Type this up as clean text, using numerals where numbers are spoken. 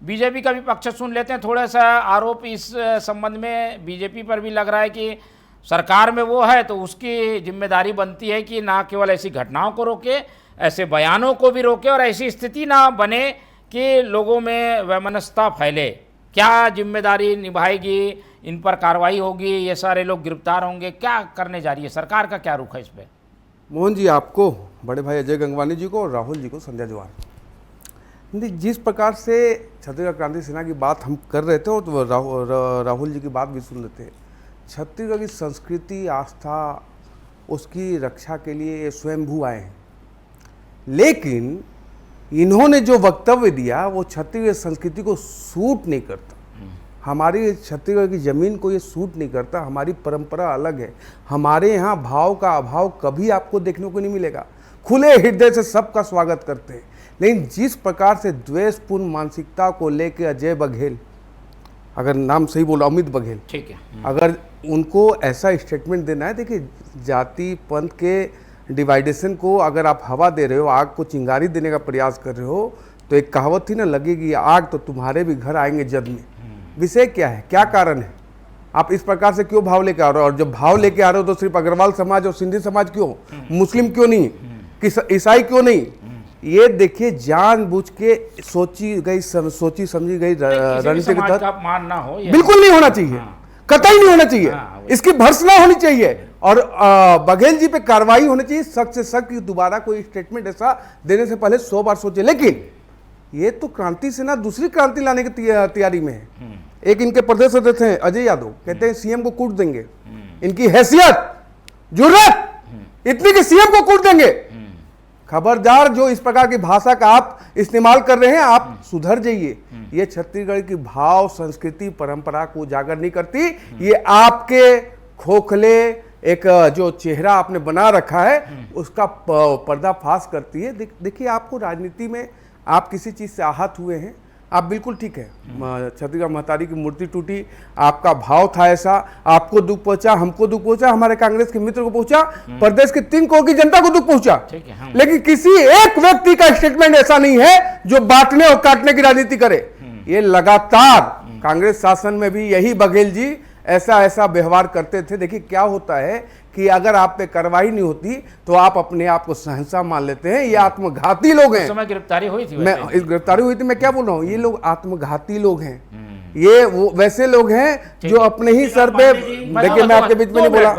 BJP का भी पक्ष सुन लेते हैं। थोड़ा सा आरोप इस संबंध में बीजेपी पर भी लग रहा है कि सरकार में वो है तो उसकी जिम्मेदारी बनती है कि ना केवल ऐसी घटनाओं को रोके, ऐसे बयानों को भी रोके और ऐसी स्थिति ना बने कि लोगों में वैमनस्यता फैले। क्या जिम्मेदारी निभाएगी, इन पर कार्रवाई होगी, ये सारे लोग गिरफ्तार होंगे, क्या करने जा रही है सरकार का, क्या रुख है इस पर? मोहन जी, आपको, बड़े भाई अजय गंगवानी जी को और राहुल जी को संध्या जवान। जिस प्रकार से छत्तीसगढ़ क्रांति सेना की बात हम कर रहे थे और तो राहुल जी की बात भी सुन रहे थे, छत्तीसगढ़ की संस्कृति, आस्था, उसकी रक्षा के लिए ये स्वयंभू आए हैं। लेकिन इन्होंने जो वक्तव्य दिया वो छत्तीसगढ़ संस्कृति को सूट नहीं करता। हमारी छत्तीसगढ़ की ज़मीन को ये सूट नहीं करता। हमारी परंपरा अलग है। हमारे यहाँ भाव का अभाव कभी आपको देखने को नहीं मिलेगा। खुले हृदय से सबका स्वागत करते हैं। लेकिन जिस प्रकार से द्वेषपूर्ण मानसिकता को लेकर अजय बघेल, अगर नाम सही बोलो, अमित बघेल, ठीक है, अगर उनको ऐसा स्टेटमेंट देना है, देखिए जाति पंथ के डिवाइडेशन को अगर आप हवा दे रहे हो, आग को चिंगारी देने का प्रयास कर रहे हो, तो एक कहावत थी ना, लगेगी आग तो तुम्हारे भी घर आएंगे जद में। विषय क्या है, क्या कारण है, आप इस प्रकार से क्यों भाव लेके आ रहे हो? और जब भाव लेके आ रहे हो तो सिर्फ अग्रवाल समाज और सिंधी समाज क्यों, मुस्लिम क्यों नहीं, ईसाई क्यों नहीं? ये देखिए जानबूझ के सोची समझी गई रणनीति के तहत मान ना हो, बिल्कुल नहीं होना चाहिए, कतई नहीं होना चाहिए। इसकी भर्त्सना होनी चाहिए और बघेल जी पे कार्रवाई होनी चाहिए सख्त से सख्त। दोबारा कोई स्टेटमेंट ऐसा देने से पहले 100 बार सोचे। लेकिन ये तो क्रांति सेना दूसरी क्रांति लाने की तैयारी में है। एक इनके प्रदेश अध्यक्ष हैं अजय यादव, कहते हैं सीएम को कूट देंगे। इनकी हैसियत, जुर्रत इतनी कि सीएम को कूट देंगे। खबरदार, जो इस प्रकार की भाषा का आप इस्तेमाल कर रहे हैं, आप सुधर जाइए। ये छत्तीसगढ़ की भाव, संस्कृति, परंपरा को उजागर नहीं करती। ये आपके खोखले एक जो चेहरा आपने बना रखा है उसका पर्दाफाश करती है। देखिए, आपको राजनीति में आप किसी चीज से आहत हुए हैं, आप बिल्कुल ठीक है। छत्तीसगढ़ महतारी की मूर्ति टूटी, आपका भाव था ऐसा, आपको दुख पहुंचा, हमको दुख पहुंचा, हमारे कांग्रेस के मित्र को पहुंचा, प्रदेश के 3 करोड़ की जनता को दुख पहुंचा। लेकिन किसी एक व्यक्ति का स्टेटमेंट ऐसा नहीं है जो बांटने और काटने की राजनीति करे। ये लगातार कांग्रेस शासन में भी यही बघेल जी ऐसा व्यवहार करते थे। देखिए क्या होता है कि अगर आप पे कार्रवाई नहीं होती तो आप अपने आप को सहंसा मान लेते हैं। ये आत्मघाती लोग हैं। समय गिरफ्तारी हुई थी, गिरफ्तारी हुई थी, मैं क्या बोल रहा हूँ, ये लोग आत्मघाती लोग हैं। ये वो वैसे लोग हैं जो अपने ही सर पे, देखिए मैं आपके बीच में नहीं बोला,